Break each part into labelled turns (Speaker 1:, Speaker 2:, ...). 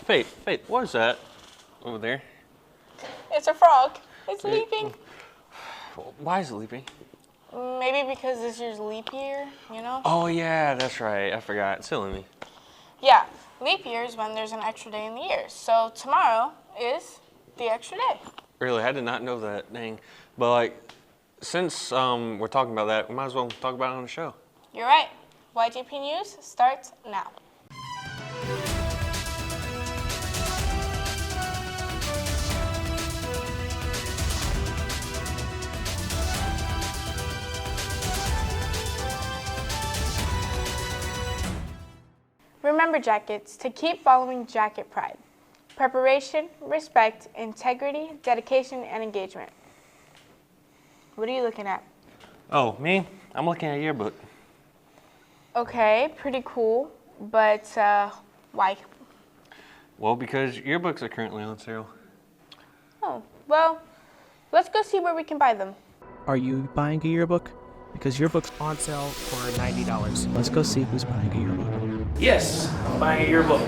Speaker 1: Faith, what is that over there?
Speaker 2: It's a frog. It's leaping.
Speaker 1: Why is it leaping?
Speaker 2: Maybe because this year's leap year, you know?
Speaker 1: Oh yeah, that's right. I forgot. It's silly me.
Speaker 2: Yeah, leap year is when there's an extra day in the year. So tomorrow is the extra day.
Speaker 1: Really, I did not know that. Dang. But like, since we're talking about that, we might as well talk about it on the show.
Speaker 2: You're right. YJP News starts now. Remember, jackets, to keep following Jacket Pride. Preparation, respect, integrity, dedication, and engagement. What are you looking at?
Speaker 1: Oh, me? I'm looking at a yearbook.
Speaker 2: Okay, pretty cool, but why?
Speaker 1: Well, because yearbooks are currently on sale.
Speaker 2: Oh, well, let's go see where we can buy them.
Speaker 3: Are you buying a yearbook? Because yearbook's on sale for $90. Let's go see who's buying a yearbook.
Speaker 4: Yes, I'm buying a yearbook.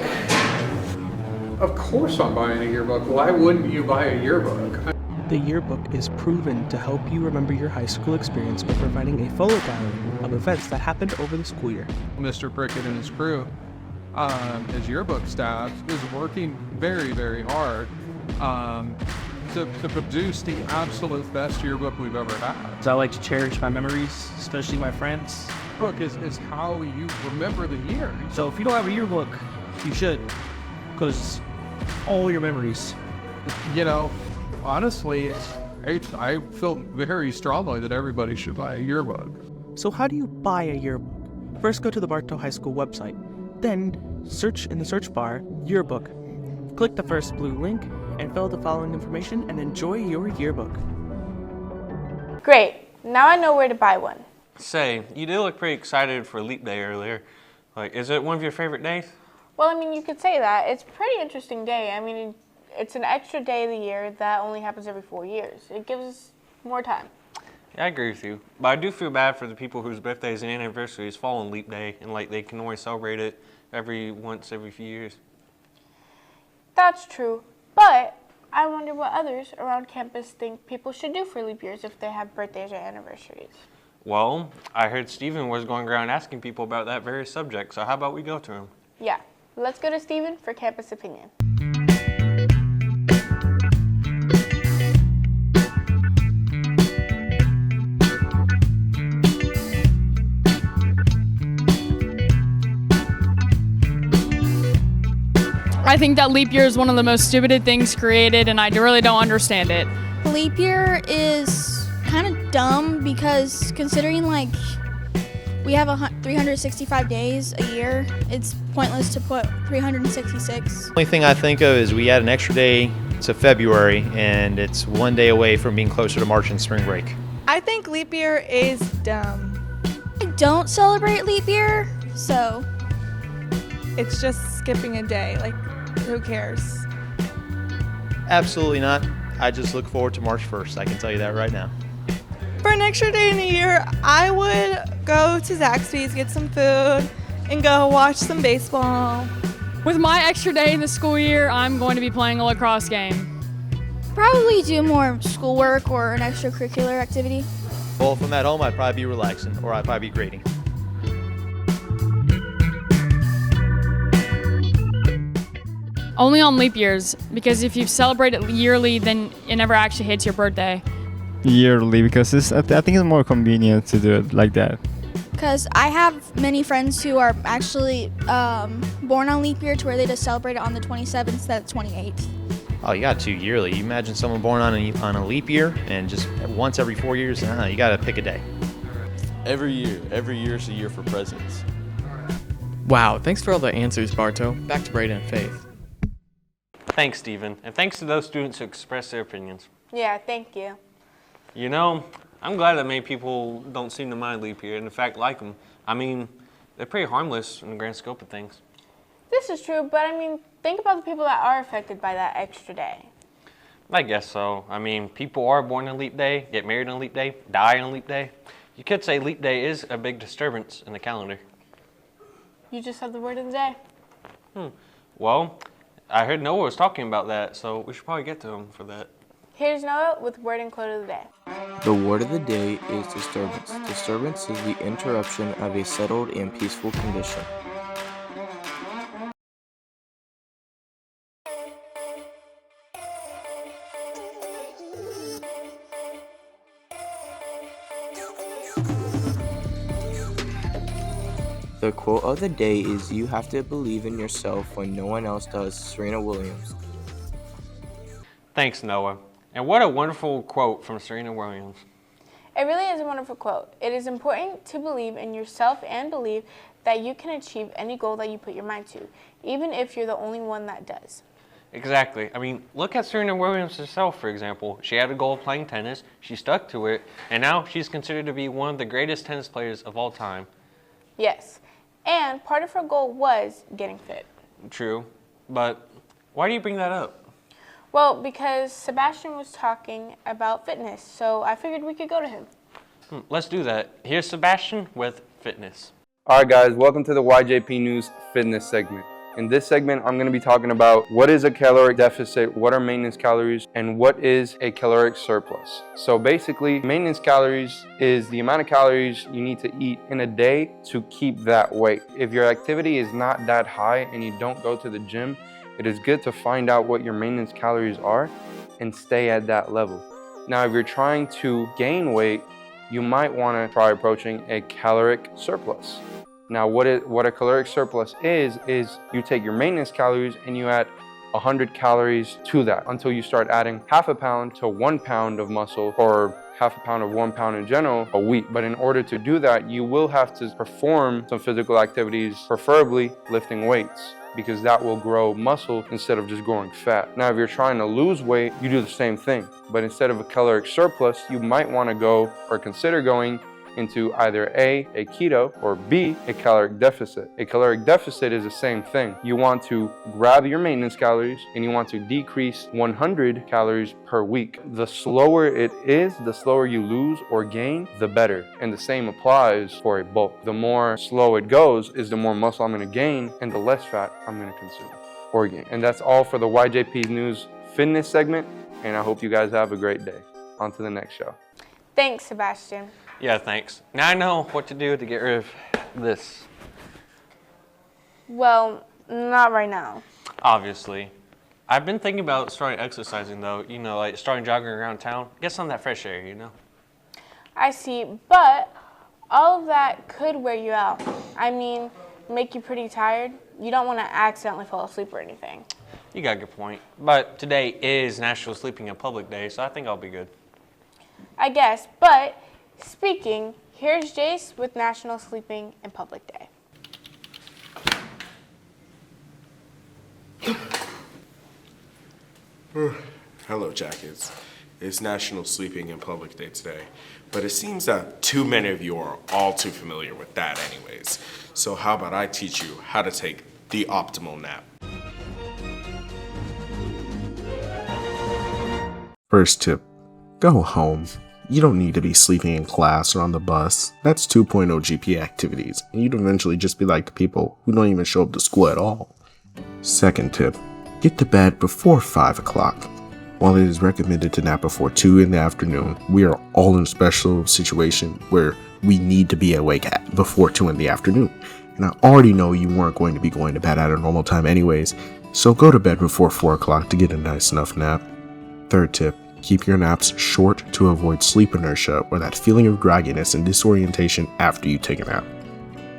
Speaker 5: Of course I'm buying a yearbook. Why wouldn't you buy a yearbook?
Speaker 3: The yearbook is proven to help you remember your high school experience by providing a photo gallery of events that happened over the school year.
Speaker 5: Mr. Prickett and his crew, his yearbook staff, is working very, very hard to produce the absolute best yearbook we've ever had.
Speaker 4: I like to cherish my memories, especially my friends.
Speaker 5: Book is how you remember the year.
Speaker 4: So if you don't have a yearbook, you should, because all your memories.
Speaker 5: You know, honestly, I feel very strongly that everybody should buy a yearbook.
Speaker 3: So how do you buy a yearbook? First, go to the Bartow High School website. Then, search in the search bar, yearbook. Click the first blue link and fill out the following information and enjoy your yearbook.
Speaker 2: Great, now I know where to buy one.
Speaker 1: Say, you did look pretty excited for Leap Day earlier. Like, is it one of your favorite days?
Speaker 2: Well, I mean, you could say that. It's a pretty interesting day. I mean, it's an extra day of the year that only happens every 4 years. It gives us more time.
Speaker 1: Yeah, I agree with you. But I do feel bad for the people whose birthdays and anniversaries fall on Leap Day, and like they can only celebrate it every few years.
Speaker 2: That's true, but I wonder what others around campus think people should do for leap years if they have birthdays or anniversaries.
Speaker 1: Well, I heard Steven was going around asking people about that very subject, so how about we go to him?
Speaker 2: Yeah, let's go to Steven for campus opinion.
Speaker 6: I think that leap year is one of the most stupid things created, and I really don't understand it.
Speaker 7: Leap year is kind of dumb because considering like we have 365 days a year, it's pointless to put 366.
Speaker 8: The only thing I think of is we add an extra day to February, and it's one day away from being closer to March and spring break.
Speaker 9: I think leap year is dumb.
Speaker 7: I don't celebrate leap year, so
Speaker 9: It's just skipping a day. Like, who cares?
Speaker 8: Absolutely not. I just look forward to March 1st. I can tell you that right now.
Speaker 9: For an extra day in the year, I would go to Zaxby's, get some food, and go watch some baseball.
Speaker 6: With my extra day in the school year, I'm going to be playing a lacrosse game.
Speaker 7: probably do more schoolwork or an extracurricular activity.
Speaker 8: Well, if I'm at home, I'd probably be relaxing, or I'd probably be grading.
Speaker 6: Only on leap years, because if you celebrate it yearly, then it never actually hits your birthday.
Speaker 10: Yearly, because I think it's more convenient to do it like that.
Speaker 7: Because I have many friends who are actually born on leap year to where they just celebrate it on the 27th instead of 28th.
Speaker 8: Oh, you got to yearly. You imagine someone born on a leap year and just once every 4 years? You got to pick a day.
Speaker 11: Every year is a year for presidents.
Speaker 12: Wow, thanks for all the answers, Bartow. Back to Brayden and Faith.
Speaker 1: Thanks, Stephen, and thanks to those students who expressed their opinions.
Speaker 2: Yeah, thank you.
Speaker 1: You know, I'm glad that many people don't seem to mind leap year and in fact like them. I mean, they're pretty harmless in the grand scope of things.
Speaker 2: This is true, but I mean, think about the people that are affected by that extra day.
Speaker 1: I guess so. I mean, people are born on leap day, get married on leap day, die on leap day. You could say leap day is a big disturbance in the calendar.
Speaker 2: You just said the word of the day.
Speaker 1: Well, I heard Noah was talking about that, so we should probably get to him for that.
Speaker 2: Here's Noah with word and quote of the day.
Speaker 13: The word of the day is disturbance. Disturbance is the interruption of a settled and peaceful condition. The quote of the day is, "You have to believe in yourself when no one else does." Serena Williams.
Speaker 1: Thanks, Noah. And what a wonderful quote from Serena Williams.
Speaker 2: It really is a wonderful quote. It is important to believe in yourself and believe that you can achieve any goal that you put your mind to, even if you're the only one that does.
Speaker 1: Exactly. I mean, look at Serena Williams herself, for example. She had a goal of playing tennis, she stuck to it, and now she's considered to be one of the greatest tennis players of all time.
Speaker 2: Yes, and part of her goal was getting fit.
Speaker 1: True, but why do you bring that up?
Speaker 2: Well, because Sebastian was talking about fitness, so I figured we could go to him.
Speaker 1: Let's do that. Here's Sebastian with fitness.
Speaker 14: All right, guys, welcome to the YJP News Fitness segment. In this segment, I'm going to be talking about what is a caloric deficit, what are maintenance calories, and what is a caloric surplus. So basically, maintenance calories is the amount of calories you need to eat in a day to keep that weight. If your activity is not that high and you don't go to the gym, it is good to find out what your maintenance calories are and stay at that level. Now, if you're trying to gain weight, you might want to try approaching a caloric surplus. Now, what a caloric surplus is you take your maintenance calories and you add 100 calories to that until you start adding half a pound to 1 pound of muscle, or half a pound of 1 pound in general a week. But in order to do that, you will have to perform some physical activities, preferably lifting weights, because that will grow muscle instead of just growing fat. Now, if you're trying to lose weight, you do the same thing. But instead of a caloric surplus, you might want to go or consider going into either A, keto, or B, a caloric deficit. A caloric deficit is the same thing. You want to grab your maintenance calories and you want to decrease 100 calories per week. The slower it is, the slower you lose or gain, the better. And the same applies for a bulk. The more slow it goes is the more muscle I'm going to gain and the less fat I'm going to consume or gain. And that's all for the YJP News Fitness segment, and I hope you guys have a great day. On to the next show.
Speaker 2: Thanks, Sebastian.
Speaker 1: Yeah, thanks. Now I know what to do to get rid of this.
Speaker 2: Well, not right now.
Speaker 1: Obviously. I've been thinking about starting exercising though, like starting jogging around town. Get some of that fresh air,
Speaker 2: I see, but all of that could wear you out. I mean, make you pretty tired. You don't want to accidentally fall asleep or anything.
Speaker 1: You got a good point. But today is National Sleeping in Public Day, so I think I'll be good.
Speaker 2: I guess, but speaking, here's Jace with National Sleeping in Public Day.
Speaker 15: Hello, Jackets. It's National Sleeping in Public Day today, but it seems that too many of you are all too familiar with that anyways. So how about I teach you how to take the optimal nap?
Speaker 16: First tip, go home. You don't need to be sleeping in class or on the bus. That's 2.0 GPA activities, and you'd eventually just be like the people who don't even show up to school at all. Second tip, get to bed before 5 o'clock. While it is recommended to nap before 2 in the afternoon, we are all in a special situation where we need to be awake before 2 in the afternoon. And I already know you weren't going to be going to bed at a normal time anyways, so go to bed before 4 o'clock to get a nice enough nap. Third tip, keep your naps short to avoid sleep inertia or that feeling of grogginess and disorientation after you take a nap.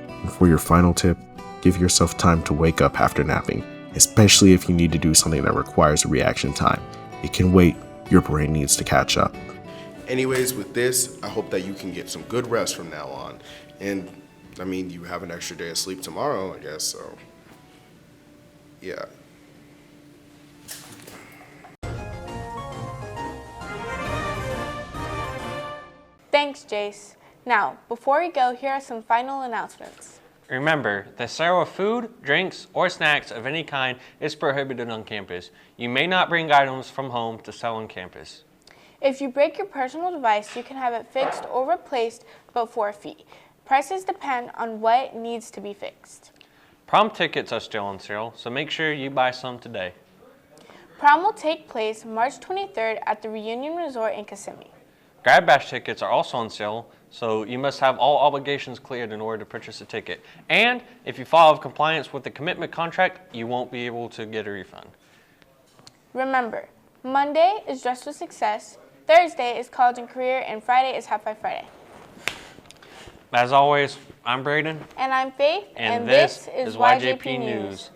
Speaker 16: And for your final tip, give yourself time to wake up after napping, especially if you need to do something that requires a reaction time. It can wait, your brain needs to catch up.
Speaker 15: Anyways, with this, I hope that you can get some good rest from now on. And, I mean, you have an extra day of sleep tomorrow, I guess, so, yeah.
Speaker 2: Thanks, Jace. Now, before we go, here are some final announcements.
Speaker 1: Remember, the sale of food, drinks, or snacks of any kind is prohibited on campus. You may not bring items from home to sell on campus.
Speaker 2: If you break your personal device, you can have it fixed or replaced, but for a fee. Prices depend on what needs to be fixed.
Speaker 1: Prom tickets are still on sale, so make sure you buy some today.
Speaker 2: Prom will take place March 23rd at the Reunion Resort in Kissimmee.
Speaker 1: Grad Bash tickets are also on sale, so you must have all obligations cleared in order to purchase a ticket. And if you file out of compliance with the commitment contract, you won't be able to get a refund.
Speaker 2: Remember, Monday is Dress for Success, Thursday is College and Career, and Friday is Half Five Friday.
Speaker 1: As always, I'm Braden.
Speaker 2: And I'm Faith,
Speaker 1: and this is YJP News.